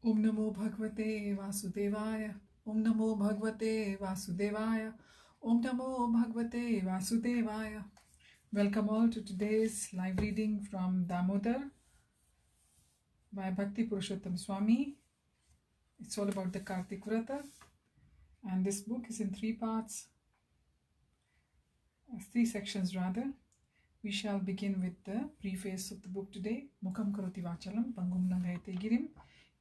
Om Namo Bhagavate Vasudevaya. Om Namo Bhagavate Vasudevaya. Om Namo Bhagavate Vasudevaya. Welcome all to today's live reading from Damodara by Bhakti Purusottama Swami. It's all about the Kartik Vrata, and this book is in three parts, three sections rather. We shall begin with the preface of the book today. Mukham karoti vachalam pangum langayate girim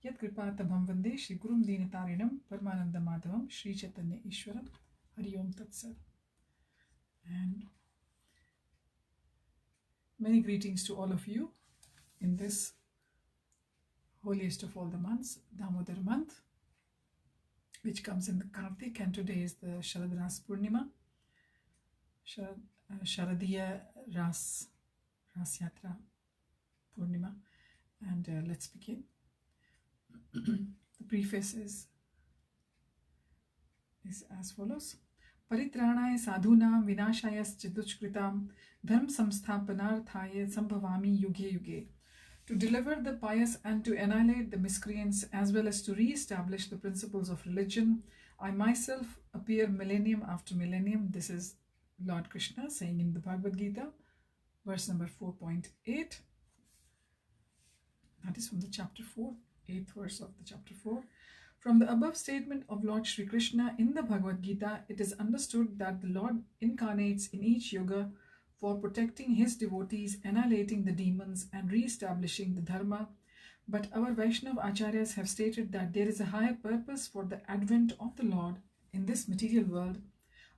Yat kripatabham vande Shri Gurum Dinatarinam Paramananda Madhavam Shri Chaitanya Ishwaram Hari Om Tat Sat. And many greetings to all of you in this holiest of all the months, Damodara month, which comes in the Kartik, and today is the Sharad Ras Purnima, Sharadiya Ras Yatra Purnima. And let's begin. The preface is as follows. Paritranaya sadhunam vinashayas chiduchkritam dharm samsthapanarthaya sambhavami yuge yuge. To deliver the pious and to annihilate the miscreants, as well as to re-establish the principles of religion, I myself appear millennium after millennium. This is Lord Krishna saying in the Bhagavad Gita, verse number 4.8. That is from the chapter 4, 8th verse of the chapter 4. From the above statement of Lord Sri Krishna in the Bhagavad Gita, it is understood that the Lord incarnates in each yoga for protecting his devotees, annihilating the demons, and re-establishing the dharma. But our Vaishnava Acharyas have stated that there is a higher purpose for the advent of the Lord in this material world.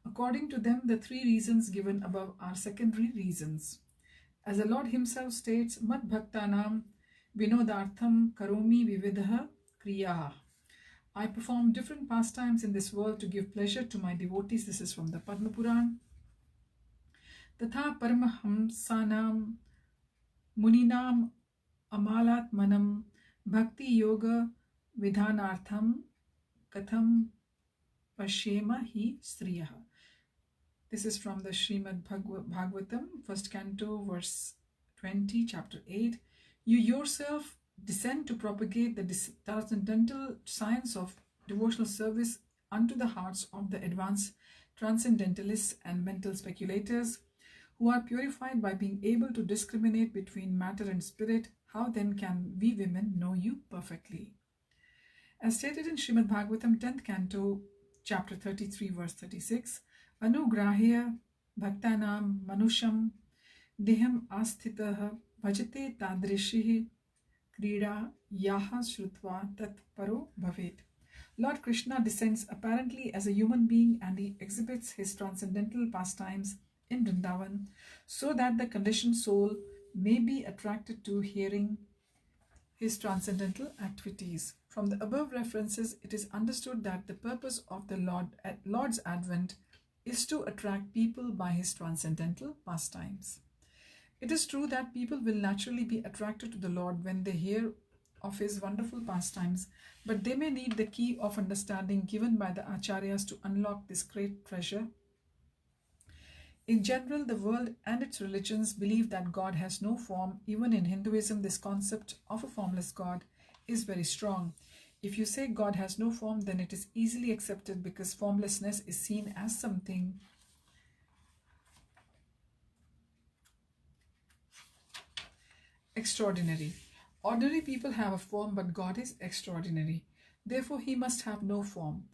According to them, the three reasons given above are secondary reasons. As the Lord himself states, Mad Bhaktanam Vinodartham Karomi Vividha Kriyaha. I perform different pastimes in this world to give pleasure to my devotees. This is from the Padma Puran. Tatha Paramahamsanam Muninam Amalatmanam Bhakti Yoga Vidhanartham Katham Pashyema Hi Striyaha. This is from the Srimad Bhagavatam, first canto, verse 20, chapter 8. You yourself descend to propagate the transcendental science of devotional service unto the hearts of the advanced transcendentalists and mental speculators who are purified by being able to discriminate between matter and spirit. How then can we women know you perfectly? As stated in Srimad Bhagavatam 10th canto, chapter 33, verse 36, Anugrahya bhaktanam manusham deham asthitah bhajate tadrishihi krida yaha shrutva tat paro bhavet. Lord Krishna descends apparently as a human being, and he exhibits his transcendental pastimes in Vrindavan so that the conditioned soul may be attracted to hearing his transcendental activities. From the above references, it is understood that the purpose of the Lord's advent is to attract people by his transcendental pastimes. It is true that people will naturally be attracted to the Lord when they hear of his wonderful pastimes, but they may need the key of understanding given by the Acharyas to unlock this great treasure. In general, the world and its religions believe that God has no form. Even in Hinduism, this concept of a formless God is very strong. If you say God has no form, then it is easily accepted because formlessness is seen as something extraordinary. Ordinary people have a form, but God is extraordinary. Therefore, he must have no form.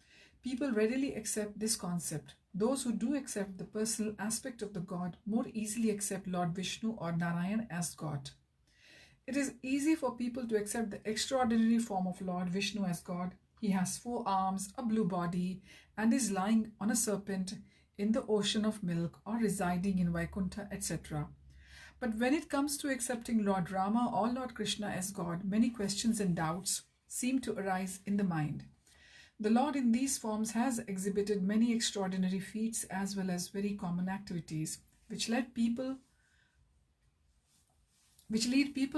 People readily accept this concept. Those who do accept the personal aspect of the God more easily accept Lord Vishnu or Narayan as God. It is easy for people to accept the extraordinary form of Lord Vishnu as God. He has 4 arms, a blue body, and is lying on a serpent in the ocean of milk or residing in Vaikuntha, etc. But when it comes to accepting Lord Rama or Lord Krishna as God, many questions and doubts seem to arise in the mind. The Lord in these forms has exhibited many extraordinary feats as well as very common activities, which lead people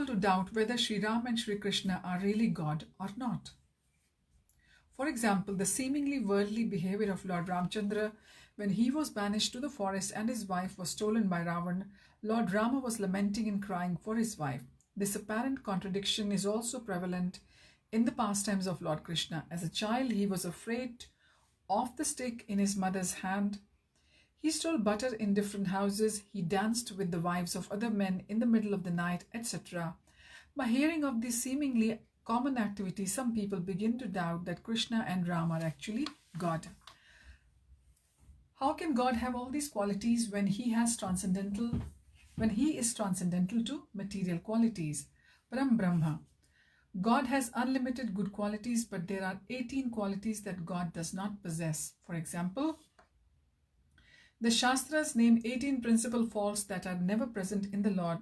to doubt whether Sri Ram and Sri Krishna are really God or not. For example, the seemingly worldly behavior of Lord Ramchandra when he was banished to the forest and his wife was stolen by Ravan. Lord Rama was lamenting and crying for his wife. This apparent contradiction is also prevalent in the pastimes of Lord Krishna. As a child, he was afraid of the stick in his mother's hand. He stole butter in different houses. He danced with the wives of other men in the middle of the night, etc. By hearing of these seemingly common activities, some people begin to doubt that Krishna and Ram are actually God. How can God have all these qualities when he is transcendental to material qualities? Param Brahma. God has unlimited good qualities, but there are 18 qualities that God does not possess. For example, the Shastras name 18 principal faults that are never present in the Lord,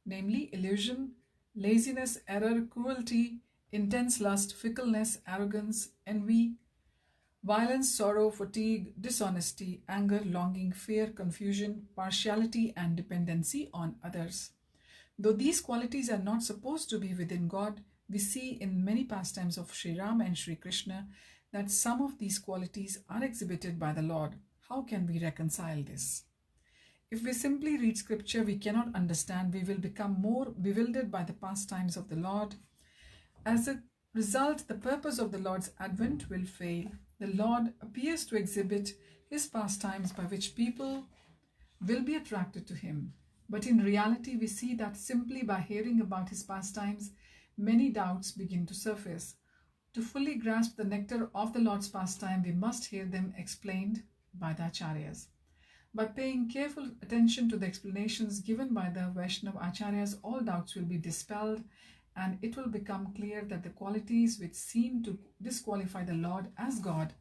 namely illusion, laziness, error, cruelty, intense lust, fickleness, arrogance, envy, violence, sorrow, fatigue, dishonesty, anger, longing, fear, confusion, partiality, and dependency on others. Though these qualities are not supposed to be within God, we see in many pastimes of Sri Ram and Sri Krishna that some of these qualities are exhibited by the Lord. How can we reconcile this? If we simply read scripture, we cannot understand. We will become more bewildered by the pastimes of the Lord. As a result, the purpose of the Lord's advent will fail. The Lord appears to exhibit his pastimes by which people will be attracted to him. But in reality, we see that simply by hearing about his pastimes, many doubts begin to surface. To fully grasp the nectar of the Lord's pastime, we must hear them explained by the Acharyas. By paying careful attention to the explanations given by the Vaishnava Acharyas, all doubts will be dispelled, and it will become clear that the qualities which seem to disqualify the Lord as God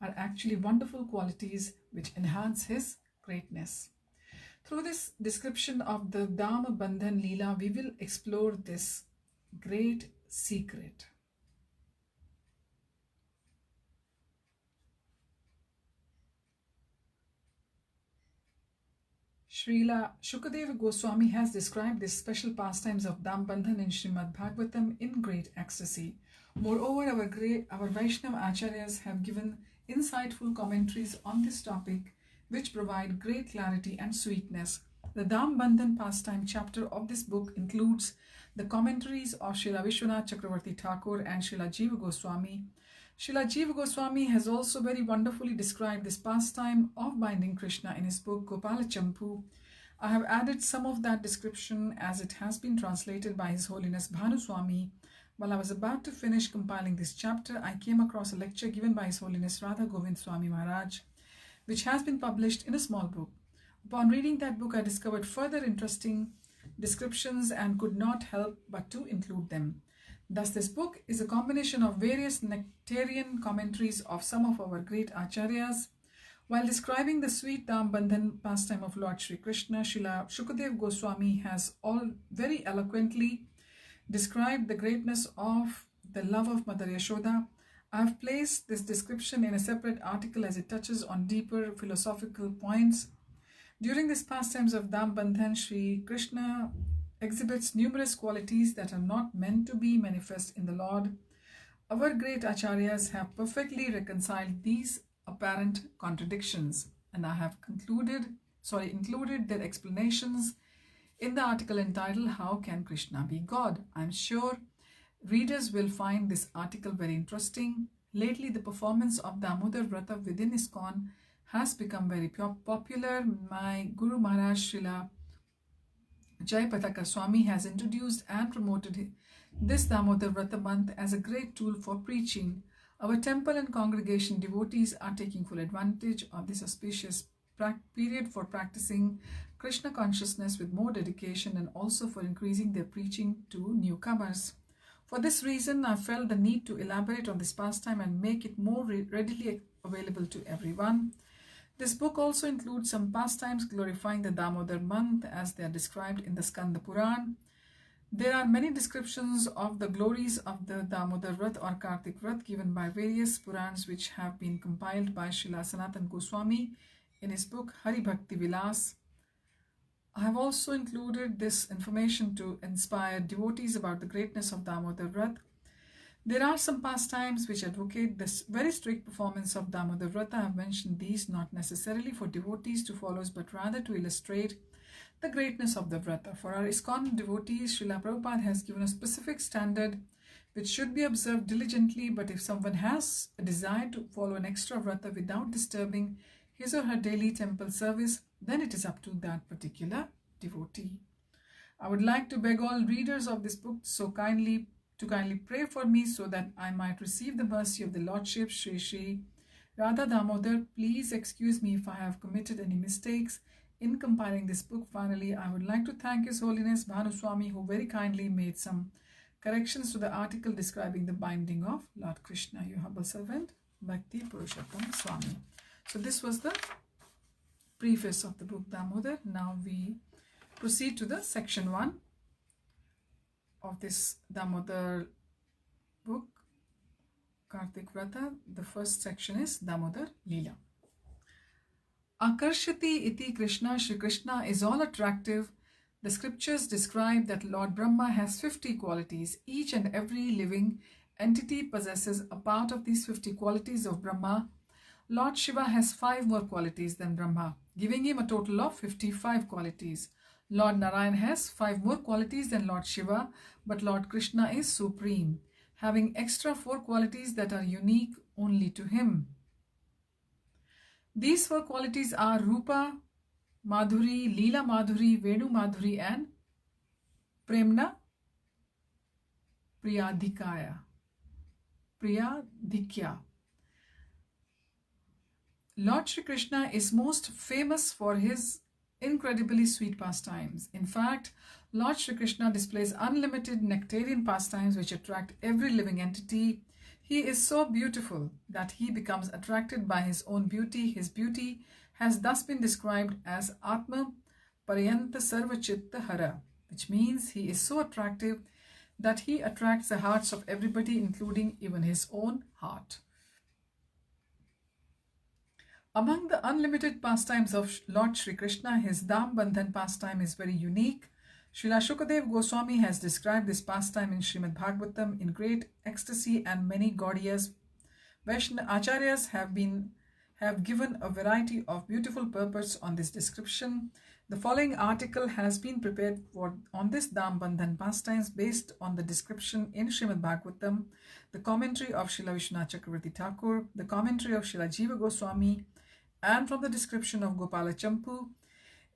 are actually wonderful qualities which enhance his greatness. Through this description of the Dama Bandhan Leela, we will explore this great secret. Srila Shukadeva Goswami has described these special pastimes of Dambandhan in Srimad Bhagavatam in great ecstasy. Moreover, our Vaishnava Acharyas have given insightful commentaries on this topic which provide great clarity and sweetness. The Dambandhan pastime chapter of this book includes the commentaries of Srila Vishwanath Chakravarti Thakur and Srila Jiva Goswami. Srila Jiva Goswami has also very wonderfully described this pastime of binding Krishna in his book Gopala Champu. I have added some of that description as it has been translated by His Holiness Bhanu Swami. While I was about to finish compiling this chapter, I came across a lecture given by His Holiness Radha Govind Swami Maharaj, which has been published in a small book. Upon reading that book, I discovered further interesting descriptions and could not help but to include them. Thus, this book is a combination of various nectarian commentaries of some of our great acharyas. While describing the sweet Dambandhan pastime of Lord Sri Krishna, Srila Shukadev Goswami has all very eloquently described the greatness of the love of Mother Yashoda. I have placed this description in a separate article as it touches on deeper philosophical points. During these pastimes of Dambandhan, Sri Krishna exhibits numerous qualities that are not meant to be manifest in the Lord. Our great acharyas have perfectly reconciled these apparent contradictions, and I have included their explanations in the article entitled How Can Krishna Be God? I am sure readers will find this article very interesting. Lately, the performance of Damodara Vrata within ISKCON has become very popular. My Guru Maharaj Srila Jai Pataka Swami has introduced and promoted this Damodara Vrata month as a great tool for preaching. Our temple and congregation devotees are taking full advantage of this auspicious period for practicing Krishna consciousness with more dedication and also for increasing their preaching to newcomers. For this reason, I felt the need to elaborate on this pastime and make it more readily available to everyone. This book also includes some pastimes glorifying the Damodar month as they are described in the Skanda Puran. There are many descriptions of the glories of the Damodar Vrat or Kartik Vrat given by various Purans which have been compiled by Srila Sanatan Goswami in his book Hari Bhakti Vilas. I have also included this information to inspire devotees about the greatness of Damodar Vrat. There are some pastimes which advocate this very strict performance of Damodar Vrata. I have mentioned these not necessarily for devotees to follow, but rather to illustrate the greatness of the Vrata. For our ISKCON devotees, Srila Prabhupada has given a specific standard which should be observed diligently, but if someone has a desire to follow an extra Vrata without disturbing his or her daily temple service, then it is up to that particular devotee. I would like to beg all readers of this book to kindly pray for me so that I might receive the mercy of the Lordship Shri Shri Radha Damodar. Please excuse me if I have committed any mistakes in compiling this book. Finally, I would like to thank His Holiness Bhanu Swami, who very kindly made some corrections to the article describing the binding of Lord Krishna. Your humble servant, Bhakti Purusottama Swami. So this was the preface of the book Damodar. Now we proceed to the section 1 of this Damodar book, Kartik Vrata. The first section is Damodar Leela. Akarshati iti Krishna, Shri Krishna is all attractive. The scriptures describe that Lord Brahma has 50 qualities. Each and every living entity possesses a part of these 50 qualities of Brahma. Lord Shiva has 5 more qualities than Brahma, giving him a total of 55 qualities. Lord Narayan has 5 more qualities than Lord Shiva, but Lord Krishna is supreme, having extra 4 qualities that are unique only to him. These 4 qualities are Rupa Madhuri, Leela Madhuri, Venu Madhuri, and Premna Priyadhikya. Lord Shri Krishna is most famous for his incredibly sweet pastimes. In fact, Lord Shri Krishna displays unlimited nectarian pastimes which attract every living entity. He is so beautiful that he becomes attracted by his own beauty. His beauty has thus been described as Atma Parayanta Sarva Chitta Hara, which means he is so attractive that he attracts the hearts of everybody, including even his own heart. Among the unlimited pastimes of Lord Shri Krishna, his Dham Bandhan pastime is very unique. Srila Shukadev Goswami has described this pastime in Srimad Bhagavatam in great ecstasy, and many Gaudiyas Vaishnava Acharyas have given a variety of beautiful purports on this description. The following article has been prepared on this Dham Bandhan pastimes based on the description in Srimad Bhagavatam, the commentary of Srila Vishwanath Chakravarti Thakur, the commentary of Srila Jiva Goswami, and from the description of Gopala Champu.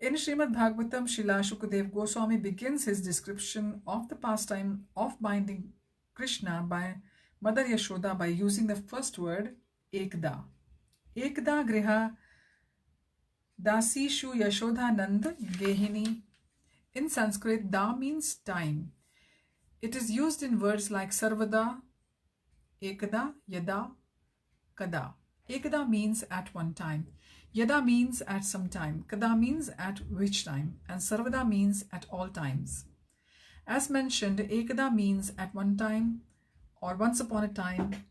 In Srimad Bhagavatam, Srila Shukadev Goswami begins his description of the pastime of binding Krishna by Mother Yashoda by using the first word Ekda. Ekda Griha Dasishu Yashoda Nand Gehini. In Sanskrit, Da means time. It is used in words like Sarvada, Ekada, Yada, Kada. Ekada means at one time. Yada means at some time. Kada means at which time. And Sarvada means at all times. As mentioned, Ekada means at one time or once upon a time.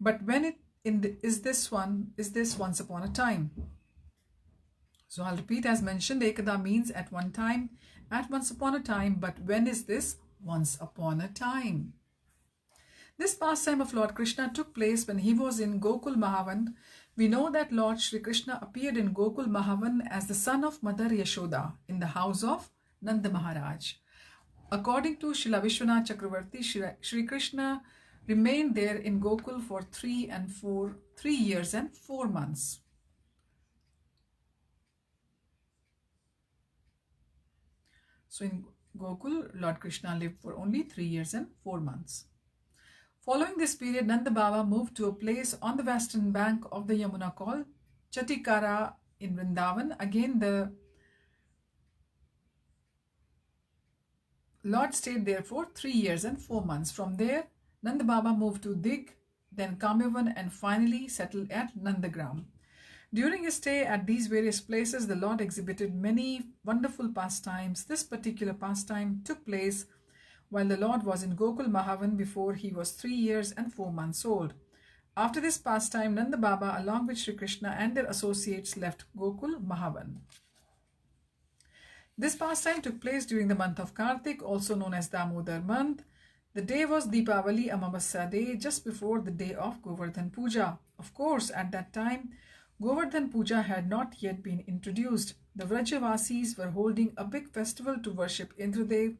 But when is this once upon a time? So I'll repeat, as mentioned, Ekada means at one time, at once upon a time. But when is this once upon a time? This pastime of Lord Krishna took place when he was in Gokul Mahavan. We know that Lord Shri Krishna appeared in Gokul Mahavan as the son of Mother Yashoda in the house of Nanda Maharaj. According to Srila Vishwanath Chakravarti, Shri Krishna remained there in Gokul for 3 years and 4 months. So in Gokul, Lord Krishna lived for only 3 years and 4 months. Following this period, Nanda Baba moved to a place on the western bank of the Yamuna called Chatikara in Vrindavan. Again, the Lord stayed there for 3 years and 4 months. From there, Nanda Baba moved to Dig, then Kamyavan, and finally settled at Nandagram. During his stay at these various places, the Lord exhibited many wonderful pastimes. This particular pastime took place while the Lord was in Gokul Mahavan before he was 3 years and 4 months old. After this pastime, Nanda Baba along with Shri Krishna and their associates left Gokul Mahavan. This pastime took place during the month of Kartik, also known as Damodar month. The day was Deepavali Amavasya day, just before the day of Govardhan Puja. Of course, at that time, Govardhan Puja had not yet been introduced. The Vrajavasis were holding a big festival to worship Indradev.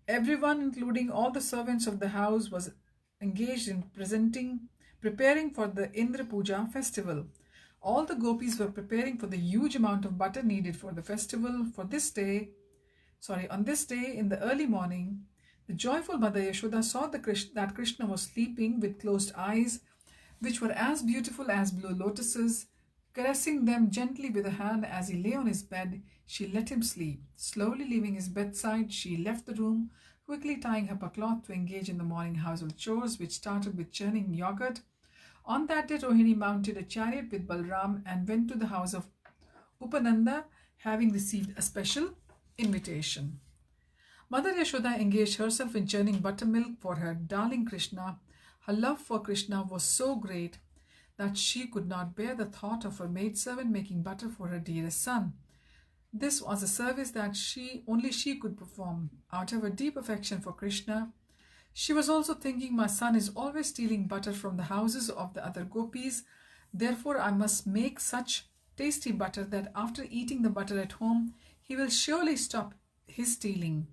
Everyone, including all the servants of the house, was engaged in preparing for the Indra Puja festival. All the gopis were preparing for the huge amount of butter needed for the festival. On this day in the early morning, the joyful Mother Yashoda saw that Krishna was sleeping with closed eyes, which were as beautiful as blue lotuses. Caressing them gently with a hand as he lay on his bed, she let him sleep. Slowly leaving his bedside, she left the room, quickly tying up a cloth to engage in the morning household chores, which started with churning yogurt. On that day, Rohini mounted a chariot with Balram and went to the house of Upananda, having received a special invitation. Mother Yashoda engaged herself in churning buttermilk for her darling Krishna. Her love for Krishna was so great that she could not bear the thought of her maidservant making butter for her dearest son. This was a service that only she could perform. Out of her deep affection for Krishna, she was also thinking, my son is always stealing butter from the houses of the other gopis. Therefore, I must make such tasty butter that after eating the butter at home, he will surely stop his stealing.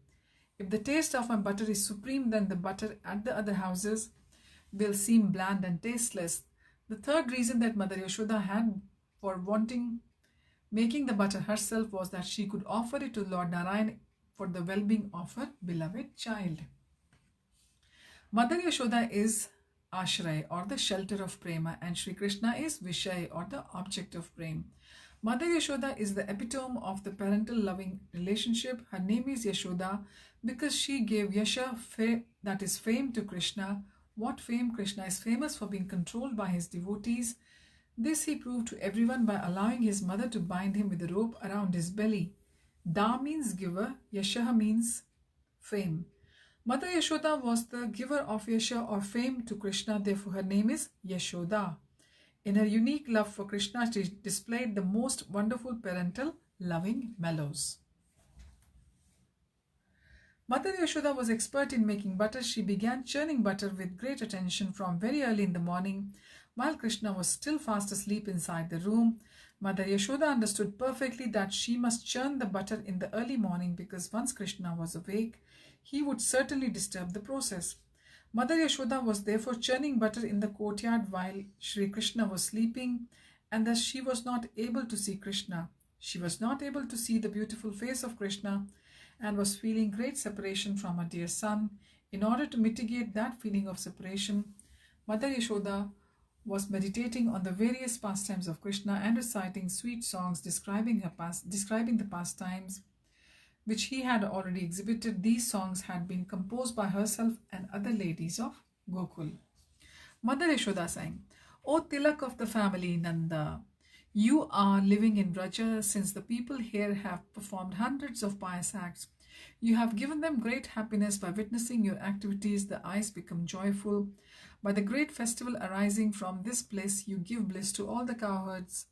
If the taste of my butter is supreme, then the butter at the other houses will seem bland and tasteless. The third reason that Mother Yashoda had for wanting making the butter herself was that she could offer it to Lord Narayan for the well-being of her beloved child. Mother Yashoda is Ashray, or the shelter of Prema, and Sri Krishna is Vishay, or the object of Prem. Mother Yashoda is the epitome of the parental loving relationship. Her name is Yashoda because she gave Yasha, that is fame, to Krishna. What fame? Krishna is famous for being controlled by his devotees. This he proved to everyone by allowing his mother to bind him with a rope around his belly. Da means giver, Yasha means fame. Mother Yashoda was the giver of Yasha or fame to Krishna, therefore her name is Yashoda. In her unique love for Krishna, she displayed the most wonderful parental loving mellows. Mother Yashoda was expert in making butter. She began churning butter with great attention from very early in the morning, while Krishna was still fast asleep inside the room. Mother Yashoda understood perfectly that she must churn the butter in the early morning because once Krishna was awake, he would certainly disturb the process. Mother Yashoda was therefore churning butter in the courtyard while Sri Krishna was sleeping, and thus she was not able to see Krishna. She was not able to see the beautiful face of Krishna and was feeling great separation from her dear son. In order to mitigate that feeling of separation, Mother Yashoda was meditating on the various pastimes of Krishna and reciting sweet songs describing the pastimes which he had already exhibited. These songs had been composed by herself and other ladies of Gokul. Mother Yashoda sang, O Tilak of the family Nanda, you are living in Vrata since the people here have performed hundreds of pious acts. You have given them great happiness by witnessing your activities. The eyes become joyful. By the great festival arising from this place, you give bliss to all the cowherds.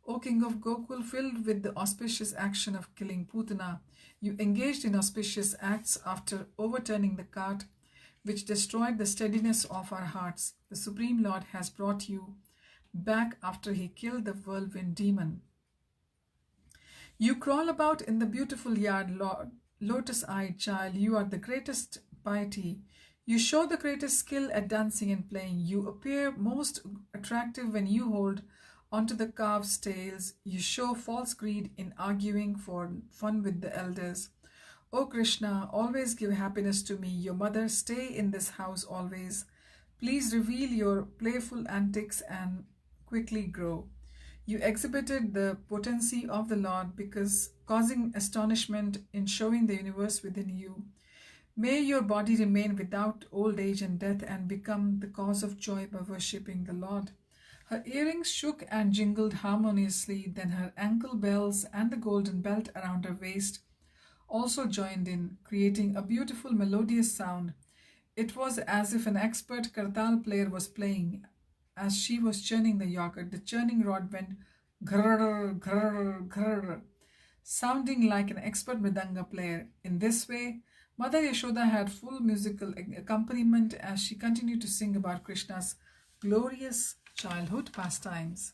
O King of Gokul, filled with the auspicious action of killing Putana, you engaged in auspicious acts after overturning the cart, which destroyed the steadiness of our hearts. The Supreme Lord has brought you back after he killed the whirlwind demon. You crawl about in the beautiful yard, Lord, lotus-eyed child. You are the greatest piety. You show the greatest skill at dancing and playing. You appear most attractive when you hold onto the calves' tails. You show false greed in arguing for fun with the elders. O Krishna, always give happiness to me. Your mother, stay in this house always. Please reveal your playful antics and quickly grow. You exhibited the potency of the Lord because causing astonishment in showing the universe within you. May your body remain without old age and death and become the cause of joy by worshipping the Lord. Her earrings shook and jingled harmoniously, then her ankle bells and the golden belt around her waist also joined in, creating a beautiful melodious sound. It was as if an expert kartal player was playing. As she was churning the yogurt, the churning rod went grrr, grrr, grrr, sounding like an expert mridanga player. In this way, Mother Yashoda had full musical accompaniment as she continued to sing about Krishna's glorious childhood pastimes.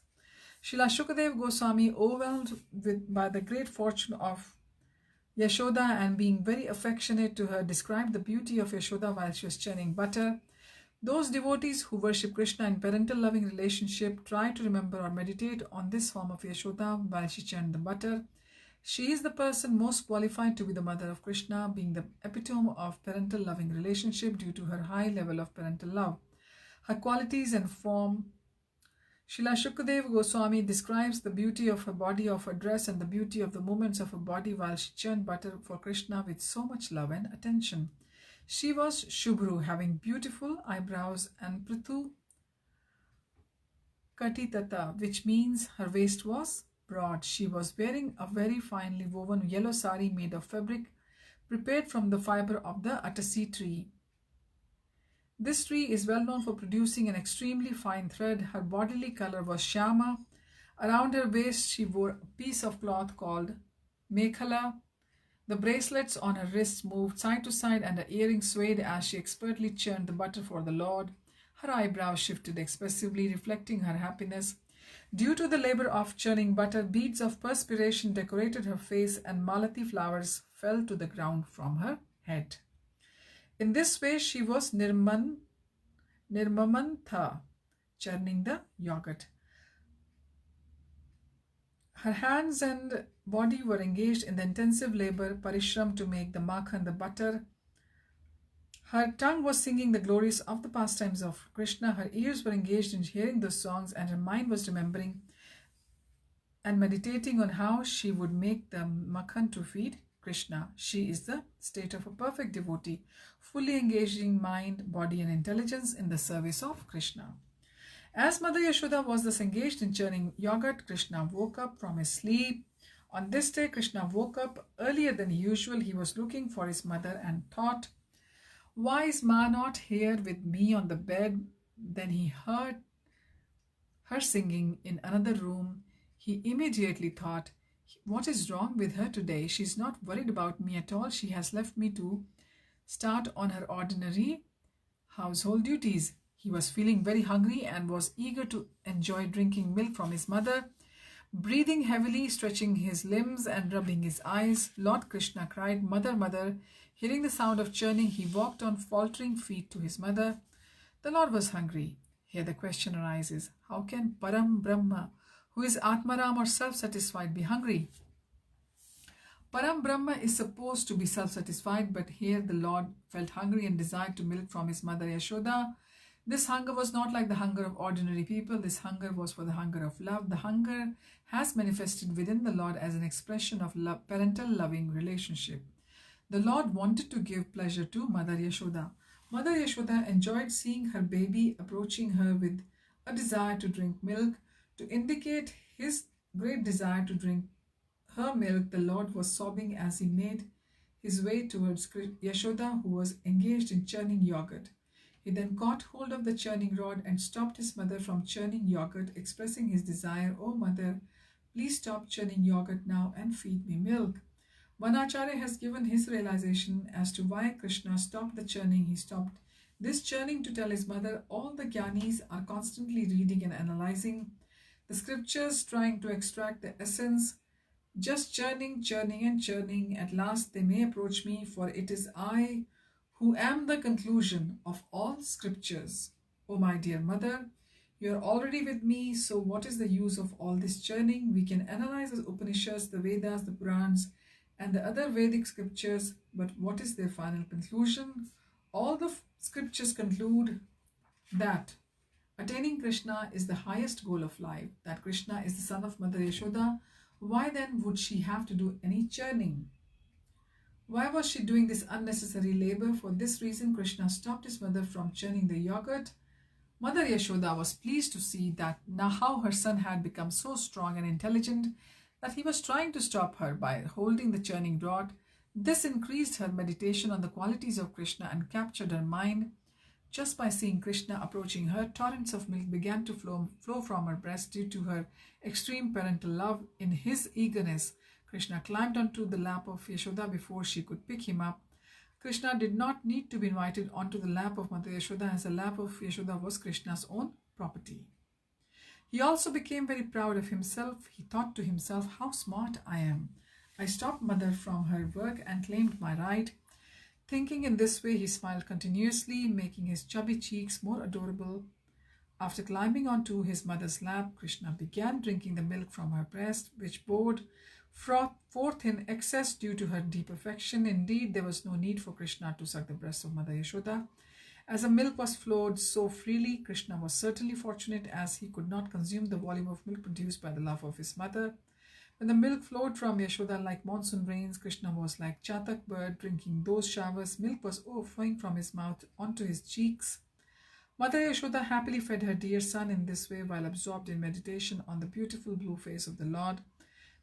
Srila Shukadev Goswami, overwhelmed by the great fortune of Yashoda and being very affectionate to her described the beauty of Yashoda while she was churning butter. Those devotees who worship Krishna in parental loving relationship try to remember or meditate on this form of Yashoda while she churned the butter. She is the person most qualified to be the mother of Krishna, being the epitome of parental loving relationship due to her high level of parental love. Her qualities and form. Srila Shukadeva Goswami describes the beauty of her body, of her dress, and the beauty of the movements of her body while she churned butter for Krishna with so much love and attention. She was Shubhru, having beautiful eyebrows, and Prithu Katitata, which means her waist was broad. She was wearing a very finely woven yellow sari made of fabric prepared from the fiber of the Atasi tree. This tree is well known for producing an extremely fine thread. Her bodily color was shama. Around her waist she wore a piece of cloth called mekhala. The bracelets on her wrists moved side to side and her earrings swayed as she expertly churned the butter for the Lord. Her eyebrows shifted expressively, reflecting her happiness. Due to the labor of churning butter, beads of perspiration decorated her face and malati flowers fell to the ground from her head. In this way, she was nirmamantha, churning the yogurt. Her hands and body were engaged in the intensive labor, parishram, to make the makhan, the butter. Her tongue was singing the glories of the pastimes of Krishna. Her ears were engaged in hearing those songs, and her mind was remembering and meditating on how she would make the makhan to feed Krishna. She is the state of a perfect devotee, fully engaging mind, body, and intelligence in the service of Krishna. As Mother Yashoda was thus engaged in churning yogurt, Krishna woke up from his sleep. On this day, Krishna woke up earlier than usual. He was looking for his mother and thought, "Why is Ma not here with me on the bed?" Then he heard her singing in another room. He immediately thought, "What is wrong with her today? She's not worried about me at all. She has left me to start on her ordinary household duties." He was feeling very hungry and was eager to enjoy drinking milk from his mother. Breathing heavily, stretching his limbs and rubbing his eyes, Lord Krishna cried, "Mother, mother." Hearing the sound of churning, he walked on faltering feet to his mother. The Lord was hungry. Here the question arises, how can Param Brahma, who is Atmaram or self-satisfied, be hungry? Param Brahma is supposed to be self-satisfied, but here the Lord felt hungry and desired to milk from his mother Yashoda. This hunger was not like the hunger of ordinary people. This hunger was for the hunger of love. The hunger has manifested within the Lord as an expression of parental loving relationship. The Lord wanted to give pleasure to Mother Yashoda. Mother Yashoda enjoyed seeing her baby approaching her with a desire to drink milk. To indicate his great desire to drink her milk, the Lord was sobbing as he made his way towards Yashoda, who was engaged in churning yogurt. He then caught hold of the churning rod and stopped his mother from churning yogurt, expressing his desire, "Oh mother, please stop churning yogurt now and feed me milk." One Acharya has given his realization as to why Krishna stopped the churning. He stopped this churning to tell his mother, all the Gyanis are constantly reading and analyzing the scriptures, trying to extract the essence, just churning, churning and churning. At last they may approach me, for it is I who am the conclusion of all scriptures. O my dear mother, you are already with me, so what is the use of all this churning? We can analyze the Upanishads, the Vedas, the Purans, and the other Vedic scriptures, but what is their final conclusion? All the scriptures conclude that attaining Krishna is the highest goal of life, that Krishna is the son of Mother Yashoda. Why then would she have to do any churning? Why was she doing this unnecessary labor? For this reason, Krishna stopped his mother from churning the yogurt. Mother Yashoda was pleased to see that now how her son had become so strong and intelligent that he was trying to stop her by holding the churning rod. This increased her meditation on the qualities of Krishna and captured her mind. Just by seeing Krishna approaching her, torrents of milk began to flow from her breast due to her extreme parental love. In his eagerness, Krishna climbed onto the lap of Yashoda before she could pick him up. Krishna did not need to be invited onto the lap of Mother Yashoda, as the lap of Yashoda was Krishna's own property. He also became very proud of himself. He thought to himself, "How smart I am. I stopped mother from her work and claimed my right. Thinking in this way, he smiled continuously, making his chubby cheeks more adorable. After climbing onto his mother's lap, Krishna began drinking the milk from her breast, which poured forth in excess due to her deep affection. Indeed, there was no need for Krishna to suck the breast of Mother Yashoda. As the milk was flowed so freely, Krishna was certainly fortunate, as he could not consume the volume of milk produced by the love of his mother. When the milk flowed from Yashoda like monsoon rains, Krishna was like Chatak bird drinking those showers. Milk was overflowing from his mouth onto his cheeks. Mother Yashoda happily fed her dear son in this way while absorbed in meditation on the beautiful blue face of the Lord,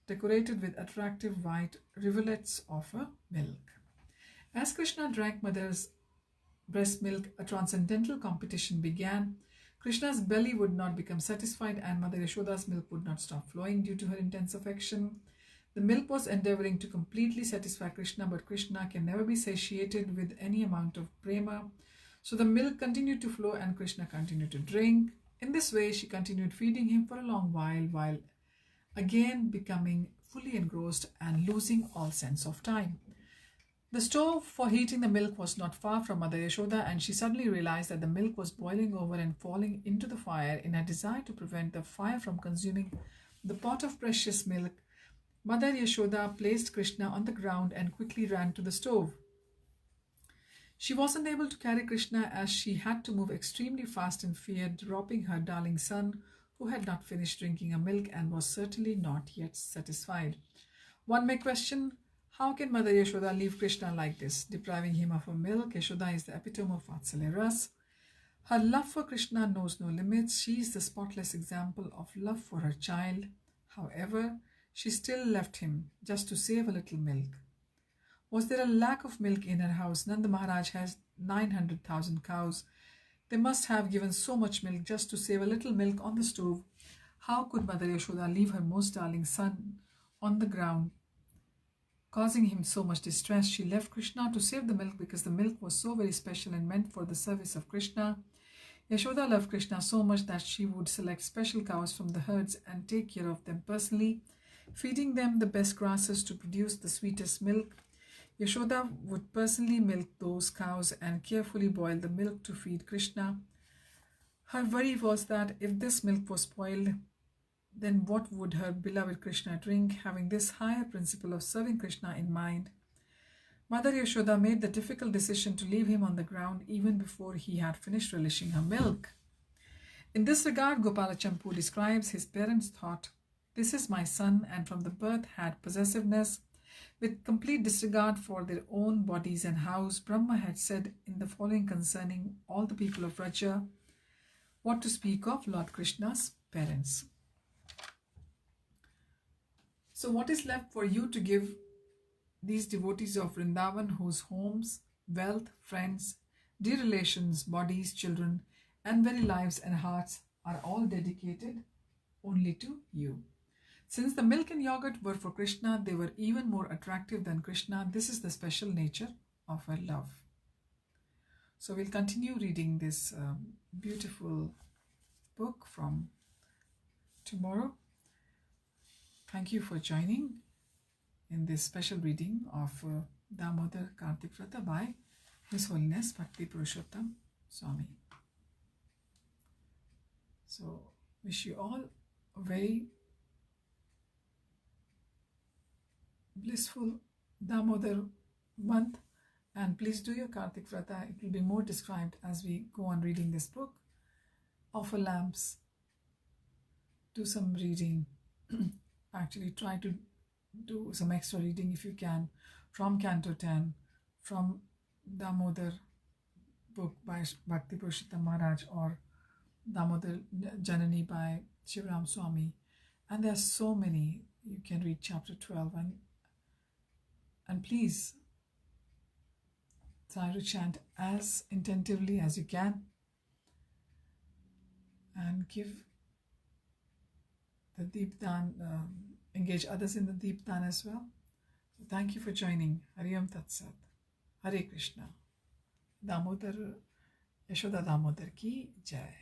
decorated with attractive white rivulets of milk. As Krishna drank mother's breast milk, a transcendental competition began. Krishna's belly would not become satisfied and Mother Yashoda's milk would not stop flowing due to her intense affection. The milk was endeavoring to completely satisfy Krishna, but Krishna can never be satiated with any amount of prema. So the milk continued to flow and Krishna continued to drink. In this way, she continued feeding him for a long while again becoming fully engrossed and losing all sense of time. The stove for heating the milk was not far from Mother Yashoda, and she suddenly realized that the milk was boiling over and falling into the fire. In her desire to prevent the fire from consuming the pot of precious milk, Mother Yashoda placed Krishna on the ground and quickly ran to the stove. She wasn't able to carry Krishna as she had to move extremely fast in fear, dropping her darling son, who had not finished drinking her milk and was certainly not yet satisfied. One may question, how can Mother Yashoda leave Krishna like this, depriving him of her milk? Yashoda is the epitome of Vatsalya Ras. Her love for Krishna knows no limits. She is the spotless example of love for her child. However, she still left him just to save a little milk. Was there a lack of milk in her house? Nanda Maharaj has 900,000 cows. They must have given so much milk just to save a little milk on the stove. How could Mother Yashoda leave her most darling son on the ground, causing him so much distress? She left Krishna to save the milk because the milk was so very special and meant for the service of Krishna. Yashoda loved Krishna so much that she would select special cows from the herds and take care of them personally, feeding them the best grasses to produce the sweetest milk. Yashoda would personally milk those cows and carefully boil the milk to feed Krishna. Her worry was that if this milk was spoiled, then what would her beloved Krishna drink? Having this higher principle of serving Krishna in mind, Mother Yashoda made the difficult decision to leave him on the ground even before he had finished relishing her milk. In this regard, Gopala Champu describes his parents' thought, "This is my son," and from the birth had possessiveness. With complete disregard for their own bodies and house, Brahma had said in the following concerning all the people of Vraja, what to speak of Lord Krishna's parents. So what is left for you to give these devotees of Vrindavan, whose homes, wealth, friends, dear relations, bodies, children, and very lives and hearts are all dedicated only to you? Since the milk and yogurt were for Krishna, they were even more attractive than Krishna. This is the special nature of her love. So we'll continue reading this beautiful book from tomorrow. Thank you for joining in this special reading of Damodara Kartik Vrata by His Holiness Bhakti Purusottama Swami. So wish you all a very blissful Damodar month, and please do your Kartik Vrata. It will be more described as we go on reading this book. Offer lamps, do some reading, actually try to do some extra reading if you can from Canto 10, from Damodar book by Bhakti Purusottama Maharaj, or Damodar Janani by Shivaram Swami, and there are so many. You can read chapter 12, and please try to chant as intentively as you can and give the Deepdan, engage others in the Deepdan as well. So thank you for joining. Hariyam Tat Sat. Hare Krishna. Damodar, Yashoda Damodar ki Jai.